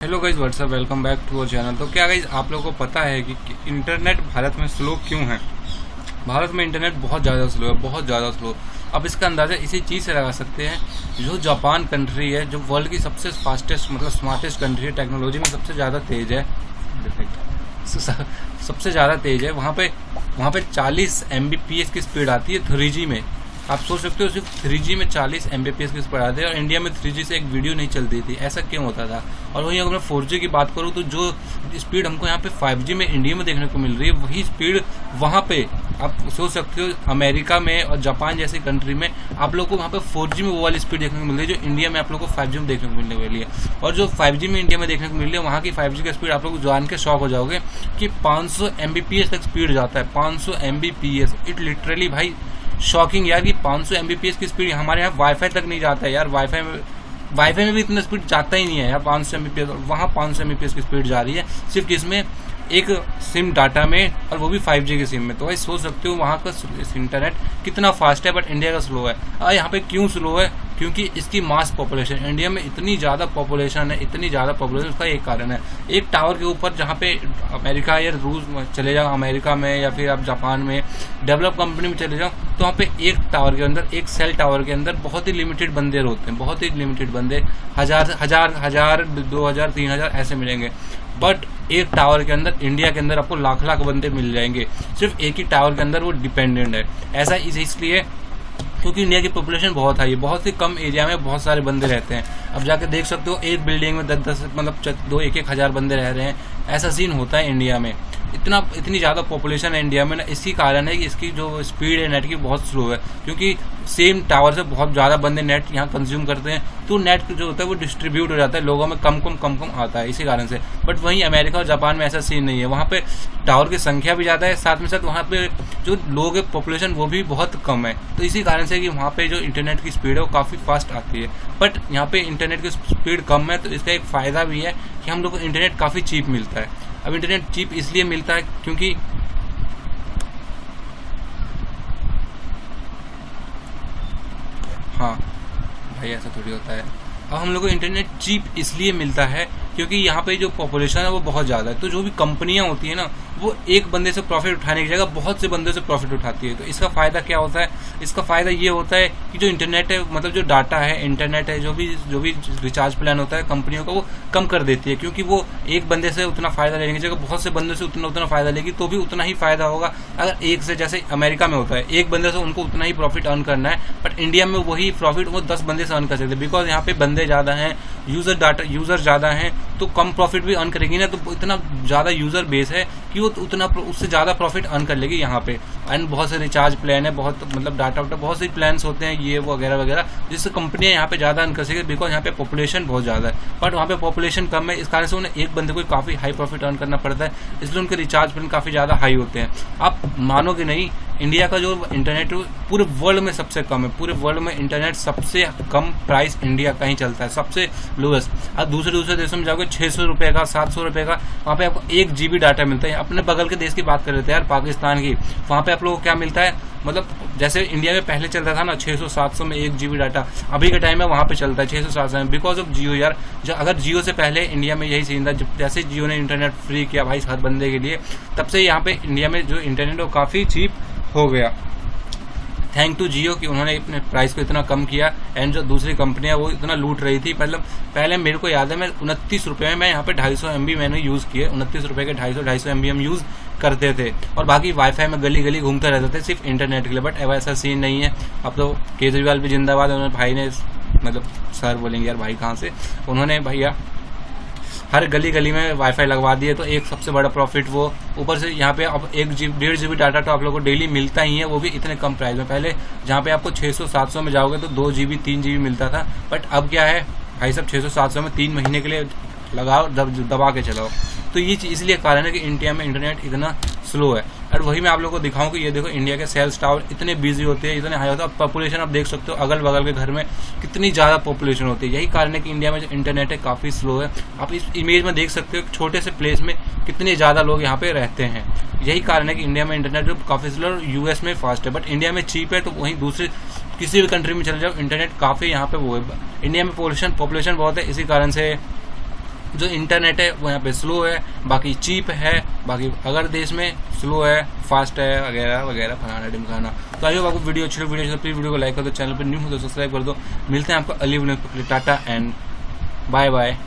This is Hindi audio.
Hello guys what's up, welcome back to our channel. तो क्या गाइज आप लोगों को पता है कि इंटरनेट भारत में स्लो क्यों है? भारत में इंटरनेट बहुत ज़्यादा स्लो है, बहुत ज़्यादा स्लो। अब इसका अंदाज़ा इसी चीज़ से लगा सकते हैं, जो जापान कंट्री है, जो वर्ल्ड की सबसे फास्टेस्ट मतलब स्मार्टेस्ट कंट्री है, टेक्नोलॉजी में सबसे ज़्यादा तेज़ है, सबसे ज़्यादा तेज़ है। वहाँ पे 40 Mbps की स्पीड आती है 3G में। आप सोच सकते हो सिर्फ 3G में 40 Mbps की स्पीड आती है, और इंडिया में 3G से एक वीडियो नहीं चलती थी। ऐसा क्यों होता था? और वहीं अगर मैं 4G की बात करूँ तो जो स्पीड हमको यहाँ पे 5G में इंडिया में देखने को मिल रही है, वही स्पीड वहाँ पे आप सोच सकते हो अमेरिका में और जापान जैसी कंट्री में आप लोग को वहाँ पे 4G में वो वाली स्पीड देखने को मिल रही है जो इंडिया में आप लोग को 5G में देखने को मिलने वाली है। और जो 5G में इंडिया में देखने को मिल रही है, वहाँ की 5G की स्पीड आप लोग जान के शॉक हो जाओगे कि 500 Mbps तक स्पीड जाता है। 500 Mbps, इट लिटरली भाई शॉकिंग यार, कि 500 Mbps की स्पीड हमारे यहाँ वाईफाई तक नहीं जाता है यार। वाईफाई में भी इतना स्पीड जाता ही नहीं है यार 500 Mbps, वहाँ 500 Mbps की स्पीड जा रही है सिर्फ किसमें, एक सिम डाटा में, और वो भी 5G के सिम में। तो भाई सोच सकते हो वहाँ का इंटरनेट कितना फास्ट है, बट इंडिया का स्लो है। और यहाँ पे क्यों स्लो है? क्योंकि इसकी मास पॉपुलेशन, इंडिया में इतनी ज़्यादा पॉपुलेशन है, इतनी ज़्यादा पॉपुलेशन, उसका एक कारण है। एक टावर के ऊपर जहाँ पे अमेरिका या रूस चले जाओ, अमेरिका में या फिर आप जापान में डेवलप कंपनी में चले जाओ, तो वहाँ पे एक टावर के अंदर, एक सेल टावर के अंदर बहुत ही लिमिटेड बंदे होते हैं, बहुत ही लिमिटेड बंदे, हजार 2000 3000 ऐसे मिलेंगे। बट एक टावर के अंदर, इंडिया के अंदर आपको लाख लाख बंदे मिल जाएंगे, सिर्फ एक ही टावर के अंदर वो डिपेंडेंट है। ऐसा इसलिए क्योंकि इंडिया की पॉपुलेशन बहुत हाई है, बहुत ही कम एरिया में बहुत सारे बंदे रहते हैं। अब जाके देख सकते हो एक बिल्डिंग में 10 मतलब 1 हजार बंदे रह रहे हैं, ऐसा सीन होता है इंडिया में। इतनी ज़्यादा पॉपुलेशन है इंडिया में ना, इसी कारण है कि इसकी जो स्पीड है नेट की बहुत स्लो है, क्योंकि सेम टावर से बहुत ज़्यादा बंदे नेट यहाँ कंज्यूम करते हैं, तो नेट जो होता है वो डिस्ट्रीब्यूट हो जाता है, लोगों में कम आता है इसी कारण से। बट वहीं अमेरिका और जापान में ऐसा सीन नहीं है, वहाँ पे टावर की संख्या भी ज़्यादा है, साथ में साथ वहाँ पे जो लोग है पॉपुलेशन वो भी बहुत कम है। तो इसी कारण से कि वहाँ पे जो इंटरनेट की स्पीड है वो काफ़ी फास्ट आती है। बट यहाँ पे इंटरनेट की स्पीड कम है, तो इसका एक फ़ायदा भी है कि हम लोग को इंटरनेट काफ़ी चीप मिलता है। अब इंटरनेट चीप इसलिए मिलता है क्योंकि हाँ भाई ऐसा थोड़ी होता है। अब हम लोग को इंटरनेट चीप इसलिए मिलता है क्योंकि यहाँ पे जो पॉपुलेशन है वो बहुत ज़्यादा है, तो जो भी कंपनियाँ होती है ना, वो एक बंदे से प्रॉफिट उठाने की जगह बहुत से बंदे से प्रॉफिट उठाती है। तो इसका फ़ायदा क्या होता है? इसका फ़ायदा ये होता है कि जो इंटरनेट है, मतलब जो डाटा है, इंटरनेट है, जो भी रिचार्ज प्लान होता है कंपनियों का, वो कम कर देती है, क्योंकि वो एक बंदे से उतना फ़ायदा लेने की जगह बहुत से बंदे से उतना फ़ायदा लेगी, तो भी उतना ही फ़ायदा होगा। अगर एक से, जैसे अमेरिका में होता है, एक बंदे से उनको उतना ही प्रॉफिट अर्न करना है, बट इंडिया में वही प्रॉफिट वो 10 बंदे से अर्न कर सकते हैं, बिकॉज यहाँ पे बंदे ज़्यादा हैं, यूज़र ज़्यादा हैं, तो कम प्रॉफिट भी अर्न करेगी ना, तो इतना ज़्यादा यूज़र बेस है कि वो उतना उससे ज़्यादा प्रॉफिट अर्न कर लेगी यहाँ पे। एंड बहुत से रिचार्ज प्लान है, बहुत मतलब डाटा बहुत से प्लान्स होते हैं, ये वो वगैरह वगैरह, जिससे कंपनियाँ यहाँ पे ज़्यादा अर्न कर सके, बिकॉज यहाँ पे पॉपुलेशन बहुत ज़्यादा है। बट वहाँ पे पॉपुलेशन कम है, इस कारण से उन्हें एक बंदे को काफ़ी हाई प्रॉफिट अर्न करना पड़ता है, इसलिए उनके रिचार्ज प्लान काफ़ी ज़्यादा हाई होते हैं। आप मानोगे नहीं, इंडिया का जो इंटरनेट पूरे वर्ल्ड में सबसे कम है, पूरे वर्ल्ड में इंटरनेट सबसे कम प्राइस इंडिया का ही चलता है, सबसे लोएस्ट। अब दूसरे देशों में जाओगे 600 रुपये का, 700 रुपये का, वहाँ पे आपको 1 GB डाटा मिलता है। अपने बगल के देश की बात कर लेते हैं यार, पाकिस्तान की, वहाँ पे आप लोगों को क्या मिलता है? मतलब जैसे इंडिया में पहले चलता था ना 600-700 में 1 GB डाटा, अभी के टाइम में वहाँ पे चलता है 600-700 में, बिकॉज ऑफ जियो यार। अगर जियो से पहले इंडिया में यही सीन था, जैसे जियो ने इंटरनेट फ्री किया भाई हर बंदे के लिए, तब से यहाँ पे इंडिया में जो इंटरनेट वो काफ़ी चीप हो गया, थैंक टू जियो कि उन्होंने अपने प्राइस को इतना कम किया। एंड जो दूसरी कंपनियां वो इतना लूट रही थी, मतलब पहले मेरे को याद है, मैं 29 रुपये में मैं यहाँ पे 250 MB मैंने यूज़ किए, 29 रुपये के 250 MB हम यूज़ करते थे, और बाकी वाईफाई में गली गली घूमते रहते थे सिर्फ इंटरनेट के लिए। बट अब ऐसा सीन नहीं है, अब तो केजरीवाल भी जिंदाबाद, उन्होंने भाई ने, मतलब सर बोलेंगे यार भाई कहाँ से, उन्होंने भैया हर गली गली में वाईफाई लगवा दिए, तो एक सबसे बड़ा प्रॉफिट वो। ऊपर से यहाँ पे अब 1-1.5 GB डाटा तो आप लोगों को डेली मिलता ही है, वो भी इतने कम प्राइस में। पहले जहाँ पे आपको 600-700 में जाओगे तो 2 GB 3 GB मिलता था, बट अब क्या है भाई साहब, 600-700 में 3 महीने के लिए लगाओ, दबा के चलाओ। तो ये चीज़ इसलिए कारण है कि इंडिया में इंटरनेट इतना स्लो है। और वही मैं आप लोगों को दिखाऊं कि ये देखो इंडिया के सेल्स टावर इतने बिजी होते हैं, इतने हाई होते हैं। अब पॉपुलेशन आप देख सकते हो, अगल बगल के घर में कितनी ज़्यादा पॉपुलेशन होती है। यही कारण है कि इंडिया में जो इंटरनेट है काफ़ी स्लो है। आप इस इमेज में देख सकते हो छोटे से प्लेस में कितने ज़्यादा लोग यहाँ पे रहते हैं। यही कारण है कि इंडिया में इंटरनेट जो काफ़ी स्लो और US में फास्ट है, बट इंडिया में चीप है। तो वहीं दूसरे किसी भी कंट्री में चले जाओ, इंटरनेट काफ़ी यहाँ पे वो है। इंडिया में पॉपुलेशन बहुत है, इसी कारण से जो इंटरनेट है वो यहाँ पे स्लो है, बाकी चीप है, बाकी अगर देश में स्लो है, फास्ट है, वगैरह वगैरह, फलाना ढिमकाना। तो आइए आपको वीडियो अच्छी प्लीज वीडियो को लाइक कर दो, चैनल पर न्यू हो तो सब्सक्राइब कर दो। मिलते हैं आपको अगली वीडियो में। Tata and bye bye.